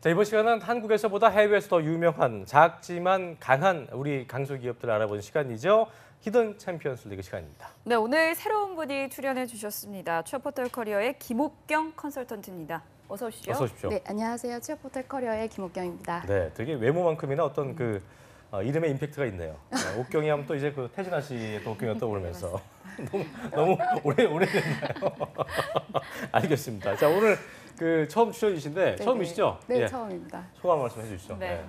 자, 이번 시간은 한국에서보다 해외에서 더 유명한 작지만 강한 우리 강소기업들을 알아보는 시간이죠. 히든 챔피언스 리그 시간입니다. 네, 오늘 새로운 분이 출연해 주셨습니다. 취업포털 커리어의 김옥경 컨설턴트입니다. 어서 오십시오. 어서 오십시오. 네, 안녕하세요. 취업포털 커리어의 김옥경입니다. 네, 되게 외모만큼이나 어떤 이름의 임팩트가 있네요. 옥경이 하면 또 이제 그 태진아 씨의 또 옥경이 떠오르면서 너무 오래됐나요? 알겠습니다. 자, 오늘 처음 출연이신데 처음이시죠? 네, 예. 처음입니다. 소감 말씀해 주시죠. 네.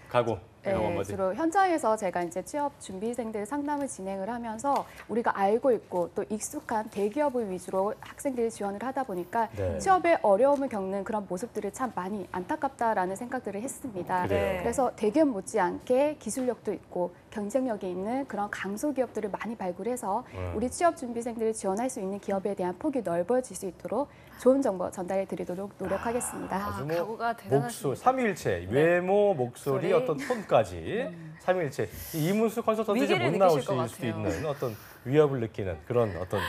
각오. 네, 주로 현장에서 제가 이제 취업 준비생들 상담을 진행을 하면서 우리가 알고 있고 또 익숙한 대기업을 위주로 학생들이 지원을 하다 보니까 네. 취업에 어려움을 겪는 그런 모습들을 참 많이 안타깝다라는 생각들을 했습니다. 그래요. 그래서 대기업 못지않게 기술력도 있고 경쟁력이 있는 그런 강소기업들을 많이 발굴해서 우리 취업 준비생들을 지원할 수 있는 기업에 대한 폭이 넓어질 수 있도록 좋은 정보 전달해 드리도록 노력하겠습니다. 아주 각오가 대단하십니다. 삼위일체, 외모, 목소리, 목소리. 어떤 톤까지 삼위일체. 이문수 컨설턴트 이제 위기를 못 느끼실 것 나오실 수도 같아요. 있는 어떤 위협을 느끼는 그런 어떤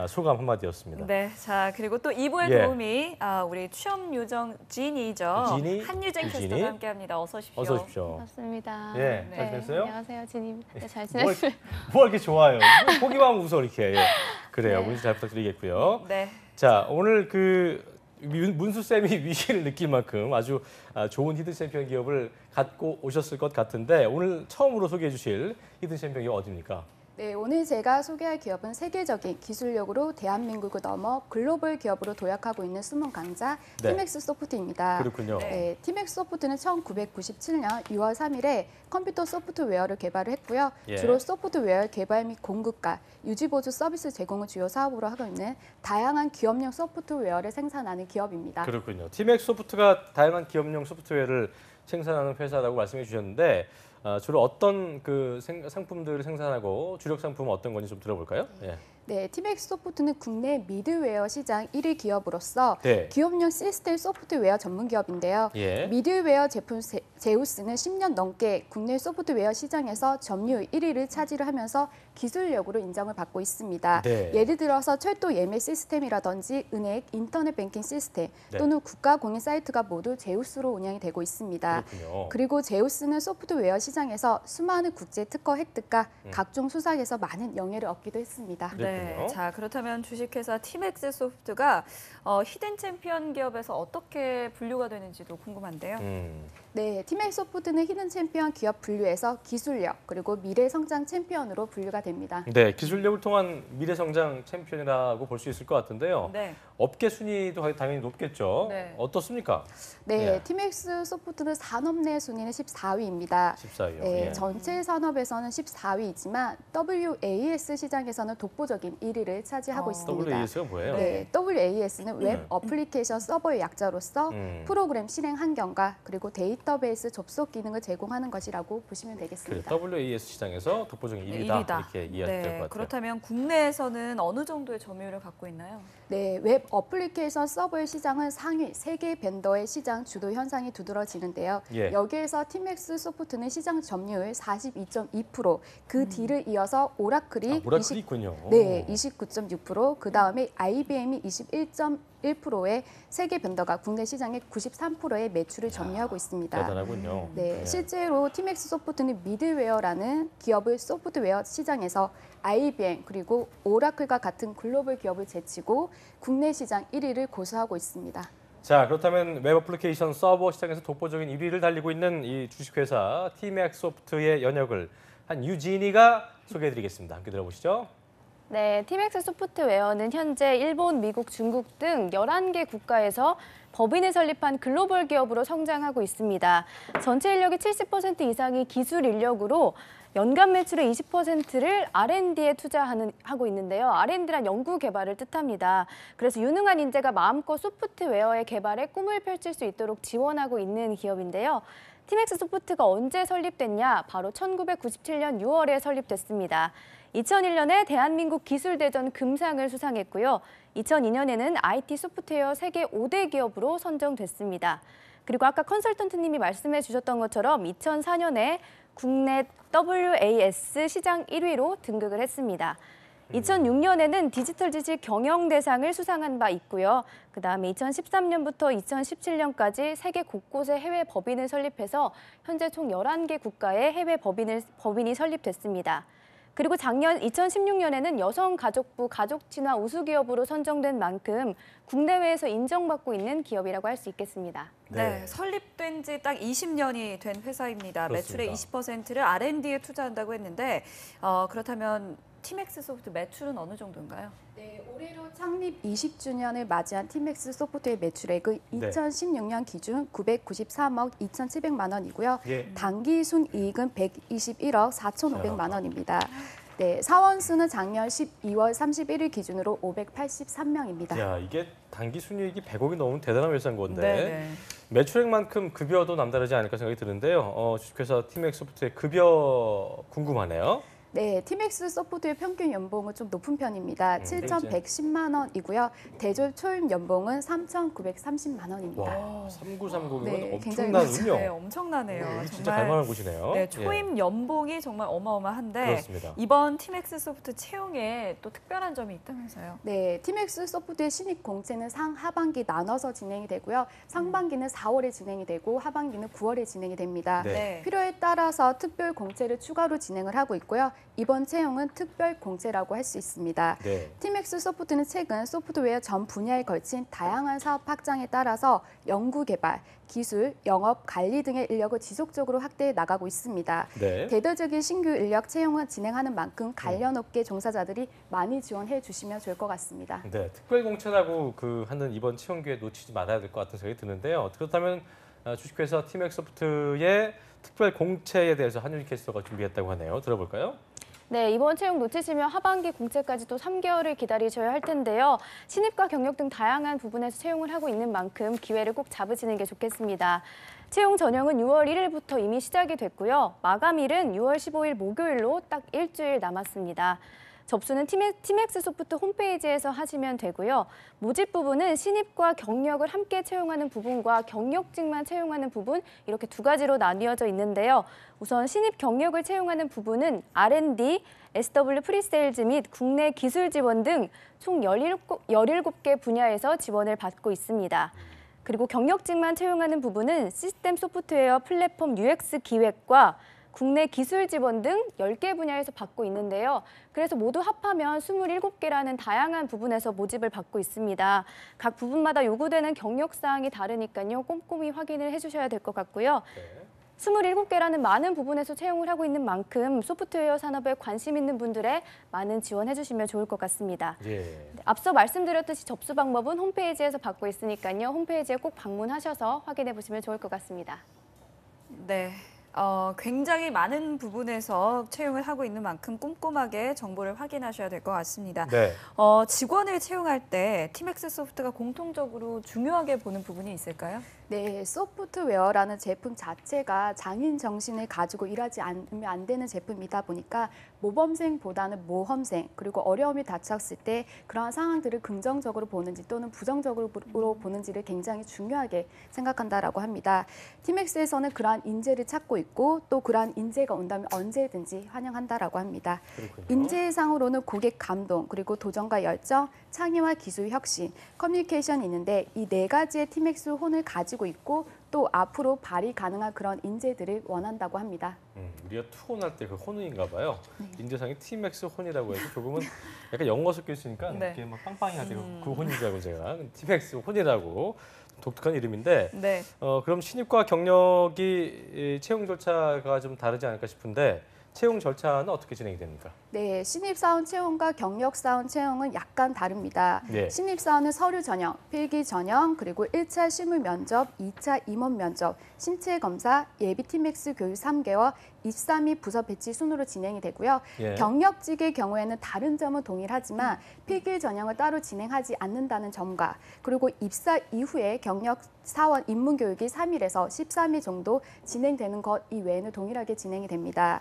소감 한마디였습니다. 네, 자 그리고 또 2부의 예. 도움이 우리 취업 요정 진이죠. 진이, 한유정 유진이. 캐스터와 함께합니다. 어서 오십시오. 어서 오십시오. 반갑습니다. 예, 네. 잘 지냈어요? 안녕하세요, 진입니다. 네, 잘 뭐 지냈어요. 이렇게 좋아요. 보기만 웃어 이렇게. 예. 그래요. 네. 문수 잘 부탁드리겠고요. 네. 자, 오늘 문수 쌤이 위기를 느낄 만큼 아주 좋은 히든 챔피언 기업을 갖고 오셨을 것 같은데 오늘 처음으로 소개해 주실 히든 챔피언 기업 어디입니까? 네, 오늘 제가 소개할 기업은 세계적인 기술력으로 대한민국을 넘어 글로벌 기업으로 도약하고 있는 숨은 강자 네. 티맥스 소프트입니다. 그렇군요. 네, 티맥스 소프트는 1997년 6월 3일에 컴퓨터 소프트웨어를 개발을 했고요. 예. 주로 소프트웨어 개발 및 공급과 유지보조 서비스 제공을 주요 사업으로 하고 있는 다양한 기업용 소프트웨어를 생산하는 기업입니다. 그렇군요. 티맥스 소프트가 다양한 기업용 소프트웨어를 생산하는 회사라고 말씀해 주셨는데 주로 어떤 상품들을 생산하고 주력 상품은 어떤 건지 좀 들어볼까요? 예. 네, 티맥스 소프트는 국내 미드웨어 시장 1위 기업으로서 네. 기업용 시스템 소프트웨어 전문 기업인데요. 예. 미드웨어 제품 제우스는 10년 넘게 국내 소프트웨어 시장에서 점유율 1위를 차지를 하면서 기술력으로 인정을 받고 있습니다. 네. 예를 들어서 철도 예매 시스템이라든지 은행, 인터넷 뱅킹 시스템 네. 또는 국가 공인 사이트가 모두 제우스로 운영이 되고 있습니다. 그렇군요. 그리고 제우스는 소프트웨어 시장에서 수많은 국제 특허 획득과 각종 수상에서 많은 영예를 얻기도 했습니다. 네. 네, 그렇군요. 자 그렇다면 주식회사 티맥스 소프트가 히든 챔피언 기업에서 어떻게 분류가 되는지도 궁금한데요. 네, 티맥스 소프트는 히든 챔피언 기업 분류에서 기술력 그리고 미래 성장 챔피언으로 분류가 됩니다. 네, 기술력을 통한 미래 성장 챔피언이라고 볼 수 있을 것 같은데요. 네. 업계 순위도 당연히 높겠죠. 네. 어떻습니까? 네, 예. 티맥스 소프트는 산업 내 순위는 14위입니다. 14위요. 네, 예. 전체 산업에서는 14위이지만 WAS 시장에서는 독보적인 1위를 차지하고 있습니다. WAS가 뭐예요? 네, WAS는 웹 어플리케이션 서버의 약자로서 프로그램 실행 환경과 그리고 데이터베이스 접속 기능을 제공하는 것이라고 보시면 되겠습니다. WAS 시장에서 독보적인 1위다. 이렇게 이해할 것 같아요. 그렇다면 국내에서는 어느 정도의 점유율을 갖고 있나요? 네, 웹 어플리케이션 서버의 시장은 상위 3개 벤더의 시장 주도 현상이 두드러지는데요. 예. 여기에서 티맥스 소프트는 시장 점유율 42.2%, 그 뒤를 이어서 오라클이 오라클이 있군요. 29.6%, 그 다음에 IBM이 21.1%의 세계 벤더가 국내 시장의 93%의 매출을 점유하고 있습니다. 대단하군요. 네, 예. 실제로 티맥스 소프트는 미드웨어라는 기업을 소프트웨어 시장에서 IBM 그리고 오라클과 같은 글로벌 기업을 제치고 국내 시장 1위를 고수하고 있습니다. 자, 그렇다면 웹 어플리케이션 서버 시장에서 독보적인 1위를 달리고 있는 이 주식회사 티맥스 소프트의 연역을 한 유진이가 소개해드리겠습니다. 함께 들어보시죠. 네, 티맥스 소프트웨어는 현재 일본, 미국, 중국 등 11개 국가에서 법인을 설립한 글로벌 기업으로 성장하고 있습니다. 전체 인력의 70% 이상이 기술 인력으로 연간 매출의 20%를 R&D에 투자하고 있는데요. R&D란 연구 개발을 뜻합니다. 그래서 유능한 인재가 마음껏 소프트웨어의 개발에 꿈을 펼칠 수 있도록 지원하고 있는 기업인데요. 티맥스 소프트가 언제 설립됐냐? 바로 1997년 6월에 설립됐습니다. 2001년에 대한민국 기술대전 금상을 수상했고요. 2002년에는 IT 소프트웨어 세계 5대 기업으로 선정됐습니다. 그리고 아까 컨설턴트님이 말씀해 주셨던 것처럼 2004년에 국내 WAS 시장 1위로 등극을 했습니다. 2006년에는 디지털 지식 경영대상을 수상한 바 있고요. 그다음에 2013년부터 2017년까지 세계 곳곳에 해외 법인을 설립해서 현재 총 11개 국가에 해외 법인이 설립됐습니다. 그리고 작년 2016년에는 여성가족부 가족친화 우수기업으로 선정된 만큼 국내외에서 인정받고 있는 기업이라고 할 수 있겠습니다. 네, 설립된 지 딱 20년이 된 회사입니다. 그렇습니다. 매출의 20%를 R&D에 투자한다고 했는데 그렇다면 티맥스 소프트 매출은 어느 정도인가요? 네, 올해로 창립 20주년을 맞이한 티맥스 소프트의 매출액은 2016년 기준 993억 2,700만 원이고요. 예. 당기 순이익은 121억 4,500만 원입니다. 네, 사원수는 작년 12월 31일 기준으로 583명입니다. 야, 이게 단기 순이익이 100억이 넘으면 대단한 회사인 건데 네. 매출액만큼 급여도 남다르지 않을까 생각이 드는데요. 주식회사 티맥스 소프트의 급여 궁금하네요. 네, 티맥스 소프트의 평균 연봉은 좀 높은 편입니다. 7,110만 원이고요. 대졸 초임 연봉은 3,930만 원입니다. 와, 3930이면 네, 굉장히 엄청난 높죠. 운명. 네, 엄청나네요. 진짜 갈만한 곳이네요. 네, 초임 연봉이 정말 어마어마한데 그렇습니다. 이번 티맥스 소프트 채용에 또 특별한 점이 있다면서요? 네, 티맥스 소프트의 신입 공채는 상하반기 나눠서 진행이 되고요. 상반기는 4월에 진행이 되고 하반기는 9월에 진행이 됩니다. 네. 필요에 따라서 특별 공채를 추가로 진행을 하고 있고요. 이번 채용은 특별 공채라고 할 수 있습니다. 네. 티맥스 소프트는 최근 소프트웨어 전 분야에 걸친 다양한 사업 확장에 따라서 연구 개발, 기술, 영업, 관리 등의 인력을 지속적으로 확대해 나가고 있습니다. 네. 대대적인 신규 인력 채용을 진행하는 만큼 관련 업계 종사자들이 많이 지원해 주시면 좋을 것 같습니다. 네, 특별공채라고 하는 이번 채용 기회 놓치지 말아야 될 것 같은 생각이 드는데요. 그렇다면 주식회사 티맥스 소프트의 특별 공채에 대해서 한윤희 캐스터가 준비했다고 하네요. 들어볼까요? 네, 이번 채용 놓치시면 하반기 공채까지 또 3개월을 기다리셔야 할 텐데요. 신입과 경력 등 다양한 부분에서 채용을 하고 있는 만큼 기회를 꼭 잡으시는 게 좋겠습니다. 채용 전형은 6월 1일부터 이미 시작이 됐고요. 마감일은 6월 15일 목요일로 딱 일주일 남았습니다. 접수는 티맥스 소프트 홈페이지에서 하시면 되고요. 모집 부분은 신입과 경력을 함께 채용하는 부분과 경력직만 채용하는 부분 이렇게 두 가지로 나뉘어져 있는데요. 우선 신입 경력을 채용하는 부분은 R&D, SW 프리세일즈 및 국내 기술 지원 등 총 17개 분야에서 지원을 받고 있습니다. 그리고 경력직만 채용하는 부분은 시스템 소프트웨어 플랫폼 UX 기획과 국내 기술 지원 등 10개 분야에서 받고 있는데요. 그래서 모두 합하면 27개라는 다양한 부분에서 모집을 받고 있습니다. 각 부분마다 요구되는 경력 사항이 다르니까요. 꼼꼼히 확인을 해주셔야 될 것 같고요. 네. 27개라는 많은 부분에서 채용을 하고 있는 만큼 소프트웨어 산업에 관심 있는 분들의 많은 지원해 주시면 좋을 것 같습니다. 예. 앞서 말씀드렸듯이 접수 방법은 홈페이지에서 받고 있으니까요. 홈페이지에 꼭 방문하셔서 확인해 보시면 좋을 것 같습니다. 네. 굉장히 많은 부분에서 채용을 하고 있는 만큼 꼼꼼하게 정보를 확인하셔야 될 것 같습니다. 네. 직원을 채용할 때 티맥스 소프트가 공통적으로 중요하게 보는 부분이 있을까요? 네, 소프트웨어라는 제품 자체가 장인 정신을 가지고 일하지 않으면 안 되는 제품이다 보니까 모범생보다는 모험생 그리고 어려움이 닥쳤을 때 그러한 상황들을 긍정적으로 보는지 또는 부정적으로 보는지를 굉장히 중요하게 생각한다라고 합니다. 티맥스에서는 그러한 인재를 찾고 있고 또 그러한 인재가 온다면 언제든지 환영한다라고 합니다. 그렇군요. 인재상으로는 고객 감동 그리고 도전과 열정, 창의와 기술 혁신, 커뮤니케이션이 있는데 이 네 가지의 티맥스 혼을 가지고 있고 또 앞으로 발휘 가능한 그런 인재들을 원한다고 합니다. 우리가 투혼할 때 그 혼인가 봐요. 인재상이 티맥스 혼이라고 해서 조금은 약간 영어 섞여 있으니까 네. 이렇게 막 빵빵히 할 때 그 혼인 줄 알고 제가 티맥스 혼이라고 독특한 이름인데 네. 그럼 신입과 경력이 채용 절차가 좀 다르지 않을까 싶은데 채용 절차는 어떻게 진행이 됩니까? 네, 신입사원 채용과 경력사원 채용은 약간 다릅니다. 네. 신입사원은 서류 전형, 필기 전형, 그리고 1차 실무 면접, 2차 임원 면접, 신체 검사, 예비 티맥스 교육 3개월, 입사 및 부서 배치 순으로 진행이 되고요. 예. 경력직의 경우에는 다른 점은 동일하지만 필기 전형을 따로 진행하지 않는다는 점과 그리고 입사 이후에 경력사원 입문교육이 3일에서 13일 정도 진행되는 것 이외에는 동일하게 진행이 됩니다.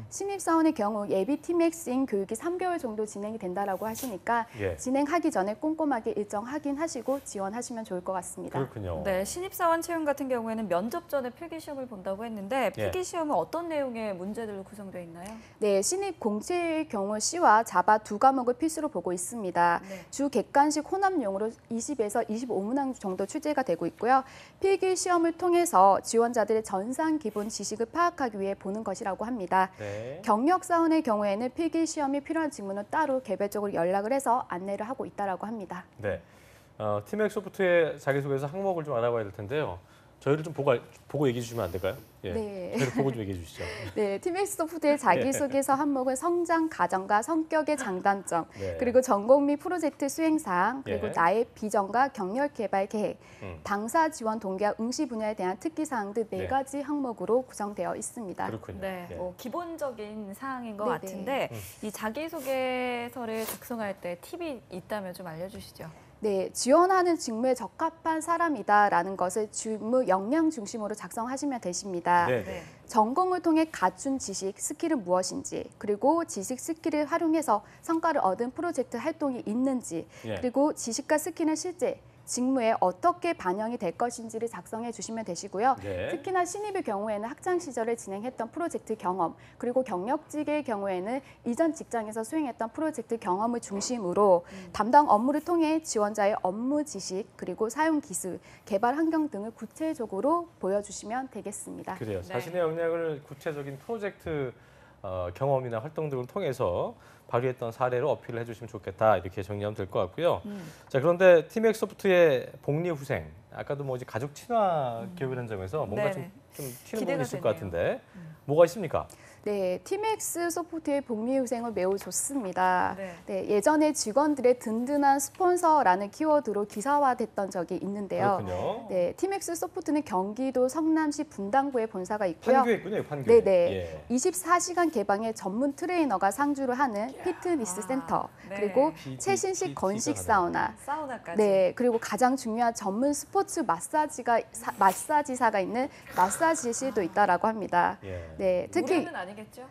신입사원의 경우 예비 티맥스인 교육이 3개월 정도 진행이 된다라고 하시니까 예. 진행하기 전에 꼼꼼하게 일정 확인하시고 지원하시면 좋을 것 같습니다. 그렇군요. 네, 신입사원 채용 같은 경우에는 면접 전에 필기시험을 본다고 했는데 예. 필기시험은 어떤 내용 내용의 문제들로 구성되어 있나요? 네, 신입 공채의 경우 C와 자바 두 과목을 필수로 보고 있습니다. 네. 주 객관식 혼합용으로 20에서 25문항 정도 출제가 되고 있고요. 필기 시험을 통해서 지원자들의 전산 기본 지식을 파악하기 위해 보는 것이라고 합니다. 네. 경력 사원의 경우에는 필기 시험이 필요한 질문은 따로 개별적으로 연락을 해서 안내를 하고 있다라고 합니다. 네. 티맥 소프트의 자기소개서 항목을 좀 알아봐야 될 텐데요. 저희를 좀 보고 얘기해 주시면 안 될까요? 예. 네. 저희를 보고 좀 얘기해 주시죠. 네, 티맥스 소프트의 자기소개서 항목은 성장, 가정과 성격의 장단점, 네. 그리고 전공 및 프로젝트 수행사항, 그리고 예. 나의 비전과 경력 개발 계획, 음. 당사 지원 동기와 응시 분야에 대한 특기사항 등 네. 4가지 항목으로 구성되어 있습니다. 그렇군요. 네, 예. 뭐 기본적인 사항인 것 네네. 같은데 이 자기소개서를 작성할 때 팁이 있다면 좀 알려주시죠. 네, 지원하는 직무에 적합한 사람이다라는 것을 직무 역량 중심으로 작성하시면 되십니다. 네. 네. 전공을 통해 갖춘 지식, 스킬은 무엇인지, 그리고 지식, 스킬을 활용해서 성과를 얻은 프로젝트 활동이 있는지, 예. 그리고 지식과 스킬은 실제 직무에 어떻게 반영이 될 것인지를 작성해 주시면 되시고요. 네. 특히나 신입의 경우에는 학창 시절에 진행했던 프로젝트 경험, 그리고 경력직의 경우에는 이전 직장에서 수행했던 프로젝트 경험을 중심으로 담당 업무를 통해 지원자의 업무 지식, 그리고 사용 기술, 개발 환경 등을 구체적으로 보여주시면 되겠습니다. 그래요. 네. 자신의 역량을 구체적인 프로젝트 경험이나 활동 등을 통해서 발휘했던 사례로 어필을 해주시면 좋겠다 이렇게 정리하면 될 것 같고요. 자 그런데 티맥 소프트의 복리 후생 아까도 뭐 이제 가족 친화 기업이라는 점에서 뭔가 네네. 좀 튀는 기대가 부분이 있을 것 되네요. 같은데 뭐가 있습니까? 네, 티맥스 소프트의 복리 후생은 매우 좋습니다. 네. 네, 예전에 직원들의 든든한 스폰서라는 키워드로 기사화됐던 적이 있는데요. 그렇군요. 네, 티맥스 소프트는 경기도 성남시 분당구에 본사가 있고요. 판교에 있군요. 판교에. 네네. 예. 24시간 개방의 전문 트레이너가 상주를 하는 피트니스 센터, 네. 그리고 PT, 최신식 PT가 건식 가능해요. 사우나, 사우나까지. 네, 그리고 가장 중요한 전문 스포츠 마사지사가 있는 마사지실도 있다라고 합니다. 예. 네, 특히 무료는 아니겠죠?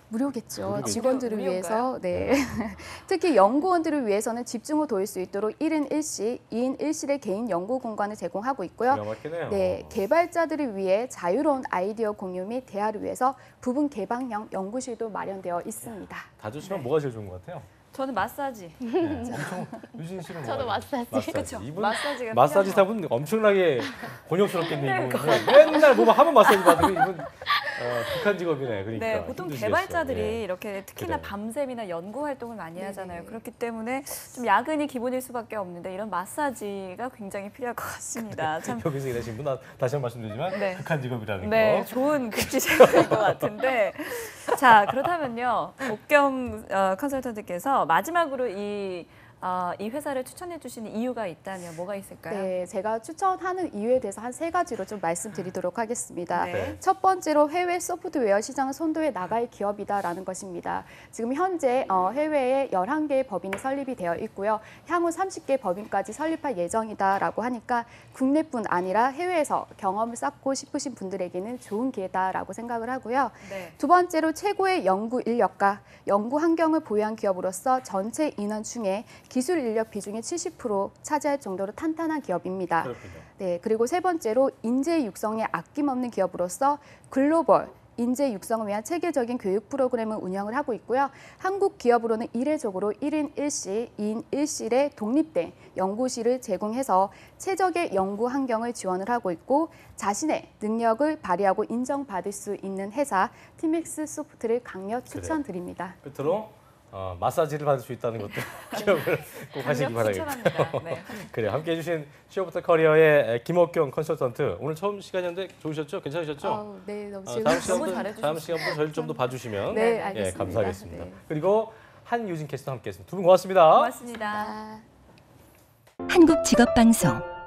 무료겠죠. 무료겠죠. 직원들을 무료인가요? 위해서. 네. 특히 연구원들을 위해서는 집중 후 도울 수 있도록 1인 1실, 2인 1실의 개인 연구 공간을 제공하고 있고요. 기가 막히네요. 네, 개발자들을 위해 자유로운 아이디어 공유 및 대화를 위해서 부분 개방형 연구실도 마련되어 있습니다. 다 좋지만 네. 뭐가 제일 좋은 것 같아요? 저는 마사지. 네. 엄청 유진 씨는 저도 뭐가 마사지. 그렇죠. 이분 마사지가 마사지사분 엄청나게 곤욕스럽겠네. 이분 맨날 보면 하면 마사지 받으면 이분 북한 직업이네. 그러니까 네, 보통 힘드시겠어요. 개발자들이 예. 이렇게 특히나 그래요. 밤샘이나 연구 활동을 많이 하잖아요. 네네. 그렇기 때문에 좀 야근이 기본일 수밖에 없는데 이런 마사지가 굉장히 필요할 것 같습니다. 참, 여기서 일하신 분 다시 한 번 말씀드리지만 네. 북한 직업이라는 네, 거. 좋은 급지생일 것 같은데. 자, 그렇다면요, 옥경 컨설턴트께서 마지막으로 이 회사를 추천해 주시는 이유가 있다면 뭐가 있을까요? 네, 제가 추천하는 이유에 대해서 한 3가지로 좀 말씀드리도록 하겠습니다. 네. 첫 번째로 해외 소프트웨어 시장을 선도해 나갈 기업이다라는 것입니다. 지금 현재 해외에 11개의 법인이 설립이 되어 있고요. 향후 30개 법인까지 설립할 예정이다라고 하니까 국내뿐 아니라 해외에서 경험을 쌓고 싶으신 분들에게는 좋은 기회다라고 생각을 하고요. 네. 두 번째로 최고의 연구 인력과 연구 환경을 보유한 기업으로서 전체 인원 중에 기술 인력 비중이 70% 차지할 정도로 탄탄한 기업입니다. 그렇군요. 네, 그리고 세 번째로 인재 육성에 아낌없는 기업으로서 글로벌 인재 육성을 위한 체계적인 교육 프로그램을 운영을 하고 있고요. 한국 기업으로는 이례적으로 1인 1실, 2인 1실의 독립된 연구실을 제공해서 최적의 연구 환경을 지원을 하고 있고 자신의 능력을 발휘하고 인정받을 수 있는 회사 티맥스 소프트를 강력 추천드립니다. 끝으로 마사지를 받을 수 있다는 것도 기억을 꼭 하시기 강력 바라겠습니다. 추천합니다. 네. 그래요. 함께해 주신 취업부터 커리어의 김옥경 컨설턴트. 오늘 처음 시간이었는데 좋으셨죠? 괜찮으셨죠? 네, 너무 다음 즐거웠습니다. 시간부터 잘해주셨어요. 다음 시간부터 저희를 좀 더 봐주시면 네, 예, 알겠습니다. 감사하겠습니다. 네. 그리고 한유진 캐스터 함께했습니다. 두 분 고맙습니다. 고맙습니다. 아. 한국직업방송